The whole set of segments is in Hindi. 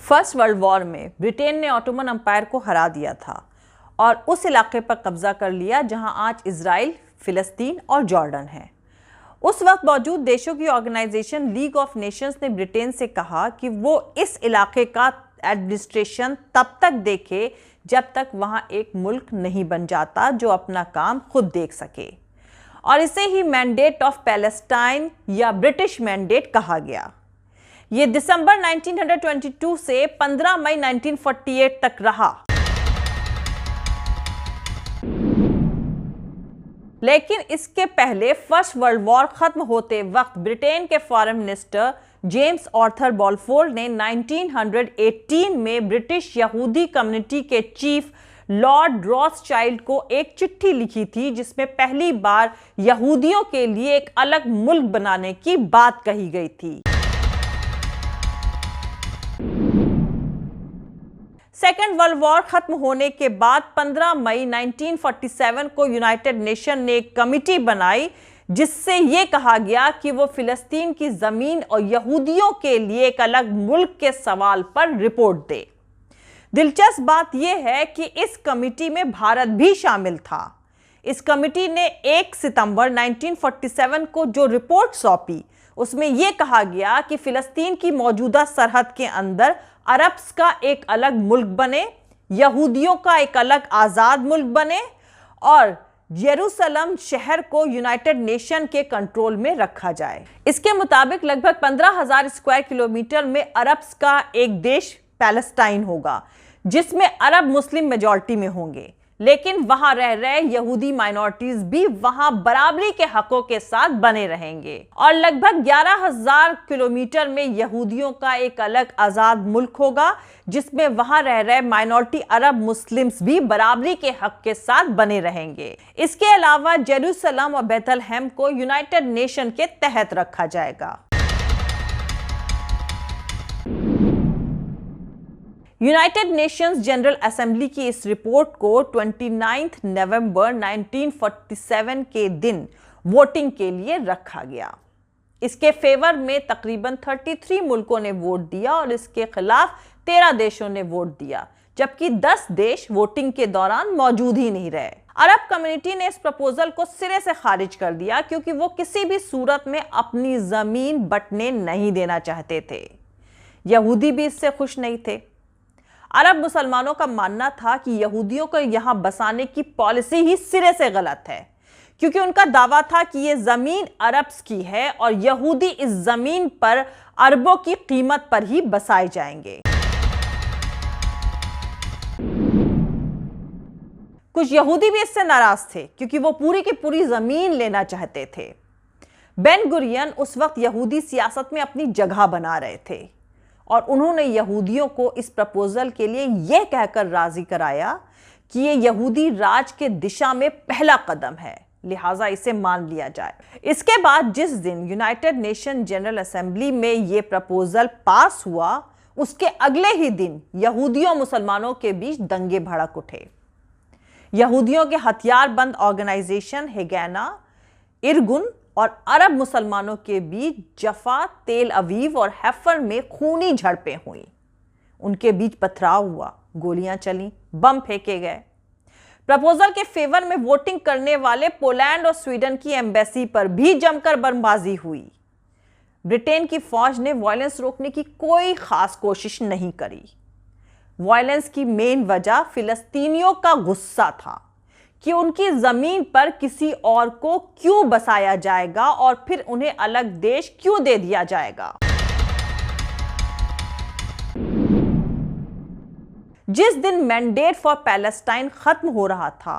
फर्स्ट वर्ल्ड वॉर में ब्रिटेन ने ऑटोमन अंपायर को हरा दिया था और उस इलाके पर कब्जा कर लिया जहां आज इजराइल, फिलिस्तीन और जॉर्डन है। उस वक्त मौजूद देशों की ऑर्गेनाइजेशन लीग ऑफ नेशंस ने ब्रिटेन से कहा कि वो इस इलाके का एडमिनिस्ट्रेशन तब तक देखे जब तक वहां एक मुल्क नहीं बन जाता जो अपना काम खुद देख सके, और इसे ही मैंडेट ऑफ पैलेस्टाइन या ब्रिटिश मैंडेट कहा गया। यह दिसंबर 1922 से 15 मई 1948 तक रहा। लेकिन इसके पहले फर्स्ट वर्ल्ड वॉर खत्म होते वक्त ब्रिटेन के foreign minister James Arthur Balfour ने 1918 में ब्रिटिश यहूदी कम्युनिटी के चीफ लॉर्ड रॉथस्चाइल्ड को एक चिट्ठी लिखी थी जिसमें पहली बार यहूदियों के लिए एक अलग मुल्क बनाने की बात कही गई थी। सेकेंड वर्ल्ड वॉर खत्म होने के बाद 15 मई 1947 को यूनाइटेड नेशन ने एक कमिटी बनाई जिससे यह कहा गया कि वो फिलिस्तीन की जमीन और यहूदियों के लिए एक अलग मुल्क के सवाल पर रिपोर्ट दे। दिलचस्प बात यह है कि इस कमिटी में भारत भी शामिल था। इस कमिटी ने 1 सितंबर 1947 को जो रिपोर्ट सौंपी उसमें यह कहा गया कि फिलिस्तीन की मौजूदा सरहद के अंदर अरब्स का एक अलग मुल्क बने, यहूदियों का एक अलग आजाद मुल्क बने और यरूशलेम शहर को यूनाइटेड नेशन के कंट्रोल में रखा जाए। इसके मुताबिक लगभग 15,000 स्क्वायर किलोमीटर में अरब्स का एक देश पैलेस्टाइन होगा जिसमें अरब मुस्लिम मेजॉरिटी में होंगे, लेकिन वहां रह रहे यहूदी माइनॉरिटीज भी वहां बराबरी के हकों के साथ बने रहेंगे और लगभग 11,000 किलोमीटर में यहूदियों का एक अलग आजाद मुल्क होगा जिसमें वहां रह रहे माइनॉरिटी अरब मुस्लिम्स भी बराबरी के हक के साथ बने रहेंगे। इसके अलावा जेरूसलम और बेथलहेम को यूनाइटेड नेशन के तहत रखा जाएगा। यूनाइटेड नेशंस जनरल असेंबली की इस रिपोर्ट को 29 नवंबर 1947 के दिन वोटिंग के लिए रखा गया। इसके फेवर में तकरीबन 33 मुल्कों ने वोट दिया और इसके खिलाफ 13 देशों ने वोट दिया, जबकि 10 देश वोटिंग के दौरान मौजूद ही नहीं रहे। अरब कम्युनिटी ने इस प्रपोजल को सिरे से खारिज कर दिया क्योंकि वो किसी भी सूरत में अपनी जमीन बंटने नहीं देना चाहते थे। यहूदी भी इससे खुश नहीं थे। अरब मुसलमानों का मानना था कि यहूदियों को यहां बसाने की पॉलिसी ही सिरे से गलत है, क्योंकि उनका दावा था कि यह जमीन अरब्स की है और यहूदी इस जमीन पर अरबों की कीमत पर ही बसाए जाएंगे। कुछ यहूदी भी इससे नाराज थे क्योंकि वो पूरी की पूरी जमीन लेना चाहते थे। बेन गुरियन उस वक्त यहूदी सियासत में अपनी जगह बना रहे थे और उन्होंने यहूदियों को इस प्रपोजल के लिए यह कहकर राजी कराया कि यह यहूदी राज के दिशा में पहला कदम है, लिहाजा इसे मान लिया जाए। इसके बाद जिस दिन यूनाइटेड नेशन जनरल असेंबली में यह प्रपोजल पास हुआ उसके अगले ही दिन यहूदियों मुसलमानों के बीच दंगे भड़क उठे। यहूदियों के हथियारबंद ऑर्गेनाइजेशन हेगेना, इरगुन और अरब मुसलमानों के बीच जफा, तेल अवीव और हैफर में खूनी झड़पें हुई। उनके बीच पथराव हुआ, गोलियां चली, बम फेंके गए। प्रपोजल के फेवर में वोटिंग करने वाले पोलैंड और स्वीडन की एम्बेसी पर भी जमकर बमबाजी हुई। ब्रिटेन की फौज ने वायलेंस रोकने की कोई खास कोशिश नहीं करी। वायलेंस की मेन वजह फिलिस्तीनियों का गुस्सा था कि उनकी जमीन पर किसी और को क्यों बसाया जाएगा और फिर उन्हें अलग देश क्यों दे दिया जाएगा। जिस दिन मैंडेट फॉर पैलेस्टाइन खत्म हो रहा था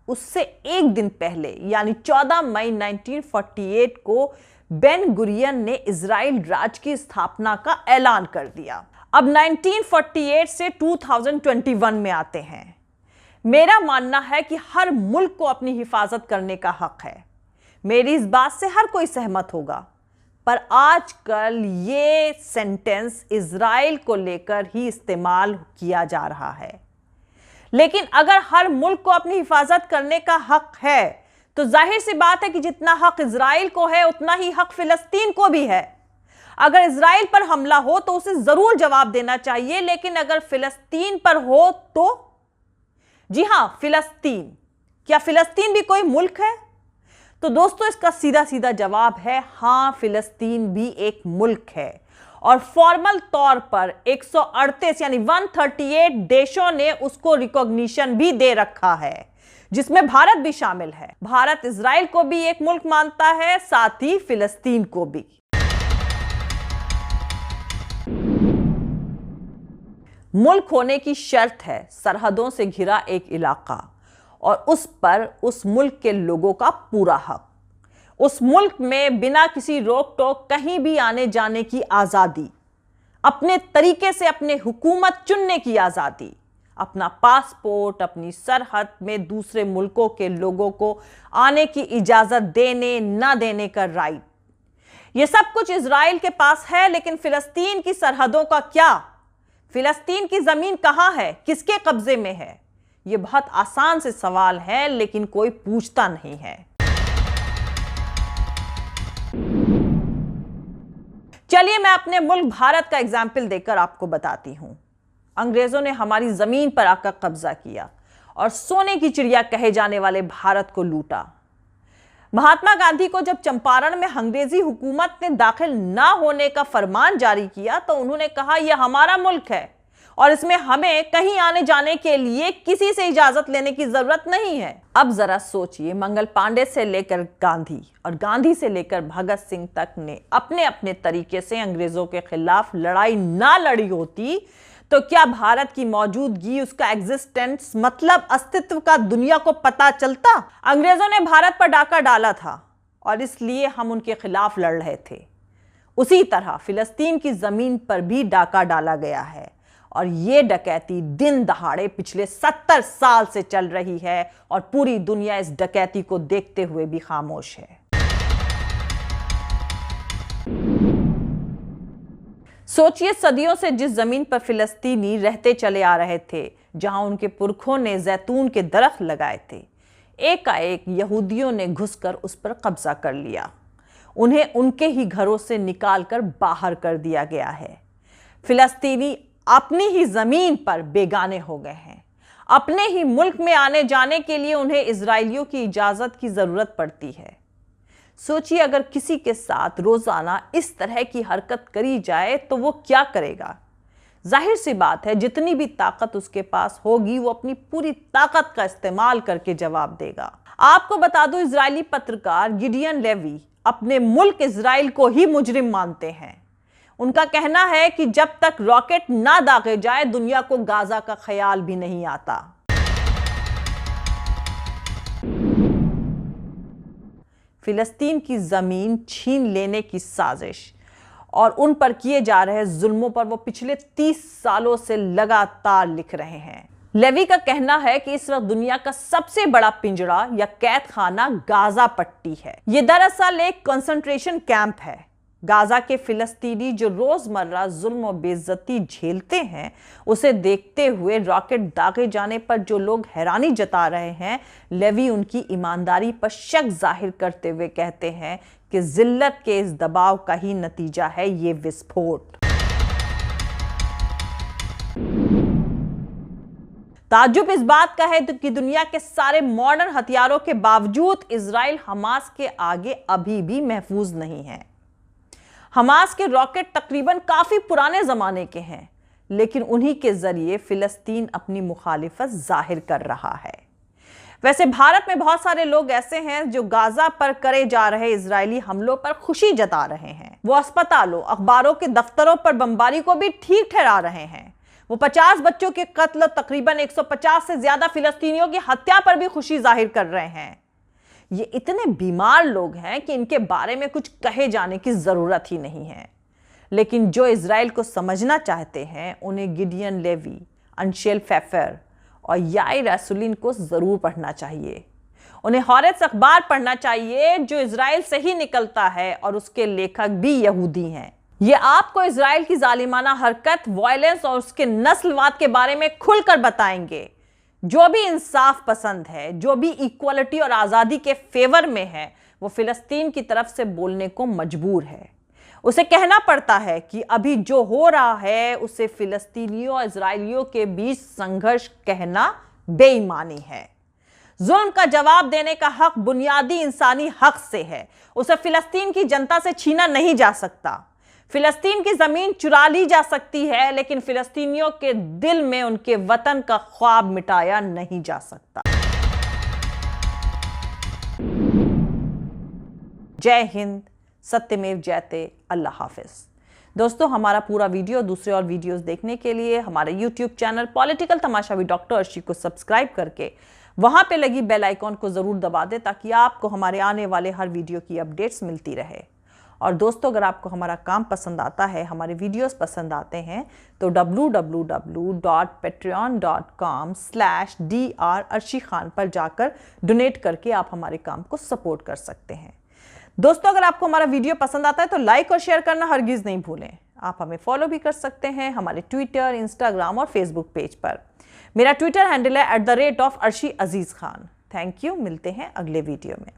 उससे एक दिन पहले यानी 14 मई 1948 को बेन गुरियन ने इजराइल राज्य की स्थापना का ऐलान कर दिया। अब 1948 से 2021 में आते हैं। मेरा मानना है कि हर मुल्क को अपनी हिफाजत करने का हक है। मेरी इस बात से हर कोई सहमत होगा, पर आजकल ये सेंटेंस इजराइल को लेकर ही इस्तेमाल किया जा रहा है। लेकिन अगर हर मुल्क को अपनी हिफाजत करने का हक है तो जाहिर सी बात है कि जितना हक इजराइल को है उतना ही हक फिलिस्तीन को भी है। अगर इजराइल पर हमला हो तो उसे जरूर जवाब देना चाहिए, लेकिन अगर फिलिस्तीन पर हो तो? जी हां, फिलिस्तीन। क्या फिलिस्तीन भी कोई मुल्क है? तो दोस्तों, इसका सीधा सीधा जवाब है हां, फिलिस्तीन भी एक मुल्क है और फॉर्मल तौर पर 138 यानी 138 देशों ने उसको रिकॉग्निशन भी दे रखा है, जिसमें भारत भी शामिल है। भारत इजराइल को भी एक मुल्क मानता है, साथ ही फिलिस्तीन को भी। मुल्क होने की शर्त है सरहदों से घिरा एक इलाका और उस पर उस मुल्क के लोगों का पूरा हक। उस मुल्क में बिना किसी रोक टोक कहीं भी आने जाने की आजादी, अपने तरीके से अपने हुकूमत चुनने की आजादी, अपना पासपोर्ट, अपनी सरहद में दूसरे मुल्कों के लोगों को आने की इजाजत देने ना देने का राइट, यह सब कुछ इजराइल के पास है। लेकिन फिलिस्तीन की सरहदों का क्या? फिलिस्तीन की जमीन कहां है, किसके कब्जे में है? यह बहुत आसान से सवाल है, लेकिन कोई पूछता नहीं है। चलिए मैं अपने मुल्क भारत का एग्जाम्पल देकर आपको बताती हूं। अंग्रेजों ने हमारी जमीन पर आकर कब्जा किया और सोने की चिड़िया कहे जाने वाले भारत को लूटा। महात्मा गांधी को जब चंपारण में अंग्रेजी हुकूमत ने दाखिल ना होने का फरमान जारी किया तो उन्होंने कहा यह हमारा मुल्क है और इसमें हमें कहीं आने जाने के लिए किसी से इजाजत लेने की जरूरत नहीं है। अब जरा सोचिए, मंगल पांडे से लेकर गांधी और गांधी से लेकर भगत सिंह तक ने अपने अपने तरीके से अंग्रेजों के खिलाफ लड़ाई ना लड़ी होती तो क्या भारत की मौजूदगी, उसका एग्जिस्टेंस मतलब अस्तित्व का दुनिया को पता चलता? अंग्रेजों ने भारत पर डाका डाला था और इसलिए हम उनके खिलाफ लड़ रहे थे। उसी तरह फिलिस्तीन की जमीन पर भी डाका डाला गया है और यह डकैती दिन दहाड़े पिछले 70 साल से चल रही है और पूरी दुनिया इस डकैती को देखते हुए भी खामोश है। सोचिए, सदियों से जिस जमीन पर फिलिस्तीनी रहते चले आ रहे थे, जहां उनके पुरखों ने जैतून के दरख्त लगाए थे, एकाएक यहूदियों ने घुसकर उस पर कब्जा कर लिया। उन्हें उनके ही घरों से निकालकर बाहर कर दिया गया है। फिलिस्तीनी अपनी ही जमीन पर बेगाने हो गए हैं। अपने ही मुल्क में आने जाने के लिए उन्हें इजराइलियों की इजाजत की जरूरत पड़ती है। सोचिए, अगर किसी के साथ रोजाना इस तरह की हरकत करी जाए तो वो क्या करेगा? जाहिर सी बात है, जितनी भी ताकत उसके पास होगी वो अपनी पूरी ताकत का इस्तेमाल करके जवाब देगा। आपको बता दूं, इजरायली पत्रकार गिडियन लेवी अपने मुल्क इजराइल को ही मुजरिम मानते हैं। उनका कहना है कि जब तक रॉकेट ना दागे जाए दुनिया को गाजा का ख्याल भी नहीं आता। फिलिस्तीन की जमीन छीन लेने की साजिश और उन पर किए जा रहे जुल्मों पर वो पिछले 30 सालों से लगातार लिख रहे हैं। लेवी का कहना है कि इस वक्त दुनिया का सबसे बड़ा पिंजड़ा या कैद खाना गाजा पट्टी है। यह दरअसल एक कंसंट्रेशन कैंप है। गाजा के फिलिस्तीनी जो रोजमर्रा जुल्म और बेइज्जती झेलते हैं, उसे देखते हुए रॉकेट दागे जाने पर जो लोग हैरानी जता रहे हैं, लेवी उनकी ईमानदारी पर शक जाहिर करते हुए कहते हैं कि जिल्लत के इस दबाव का ही नतीजा है ये विस्फोट। ताज्जुब इस बात का है कि दुनिया के सारे मॉडर्न हथियारों के बावजूद इजराइल हमास के आगे अभी भी महफूज नहीं है। हमास के रॉकेट तकरीबन काफी पुराने जमाने के हैं, लेकिन उन्हीं के जरिए फिलिस्तीन अपनी मुखालिफत जाहिर कर रहा है। वैसे भारत में बहुत सारे लोग ऐसे हैं जो गाजा पर करे जा रहे इजरायली हमलों पर खुशी जता रहे हैं। वो अस्पतालों, अखबारों के दफ्तरों पर बमबारी को भी ठीक ठहरा रहे हैं। वो 50 बच्चों के कत्ल और तकरीबन 150 से ज्यादा फिलिस्तीनियों की हत्या पर भी खुशी जाहिर कर रहे हैं। ये इतने बीमार लोग हैं कि इनके बारे में कुछ कहे जाने की जरूरत ही नहीं है। लेकिन जो इजराइल को समझना चाहते हैं, उन्हें गिडियन लेवी, अंशेल फेफर और याइर एसुलिन को जरूर पढ़ना चाहिए। उन्हें हॉरेत्ज अखबार पढ़ना चाहिए जो इजराइल से ही निकलता है और उसके लेखक भी यहूदी हैं। ये आपको इजराइल की जालिमाना हरकत, वायलेंस और उसके नस्लवाद के बारे में खुलकर बताएंगे। जो भी इंसाफ पसंद है, जो भी इक्वालिटी और आज़ादी के फेवर में है, वो फिलिस्तीन की तरफ से बोलने को मजबूर है। उसे कहना पड़ता है कि अभी जो हो रहा है उसे फिलिस्तीनियों और इजरायलियों के बीच संघर्ष कहना बेईमानी है। जुल्म का जवाब देने का हक बुनियादी इंसानी हक से है। उसे फिलिस्तीन की जनता से छीना नहीं जा सकता। फिलिस्तीन की जमीन चुरा ली जा सकती है, लेकिन फिलिस्तीनियों के दिल में उनके वतन का ख्वाब मिटाया नहीं जा सकता। जय हिंद, सत्यमेव जयते, अल्लाह हाफिज। दोस्तों, हमारा पूरा वीडियो, दूसरे और वीडियोस देखने के लिए हमारे YouTube channel political Tamasha with doctor Arshi को सब्सक्राइब करके वहां पे लगी बेल आइकॉन को जरूर दबा दें, ताकि आपको हमारे आने वाले हर वीडियो की अपडेट्स मिलती रहे। और दोस्तों, अगर आपको हमारा काम पसंद आता है, हमारे वीडियोस पसंद आते हैं, तो www.patreon.com/dr अर्शी खान पर जाकर डोनेट करके आप हमारे काम को सपोर्ट कर सकते हैं। दोस्तों, अगर आपको हमारा वीडियो पसंद आता है तो लाइक और शेयर करना हरगिज नहीं भूलें। आप हमें फॉलो भी कर सकते हैं हमारे ट्विटर, इंस्टाग्राम और फेसबुक पेज पर। मेरा ट्विटर हैंडल है @अर्शी अजीज खान। Thank you. मिलते हैं अगले वीडियो में।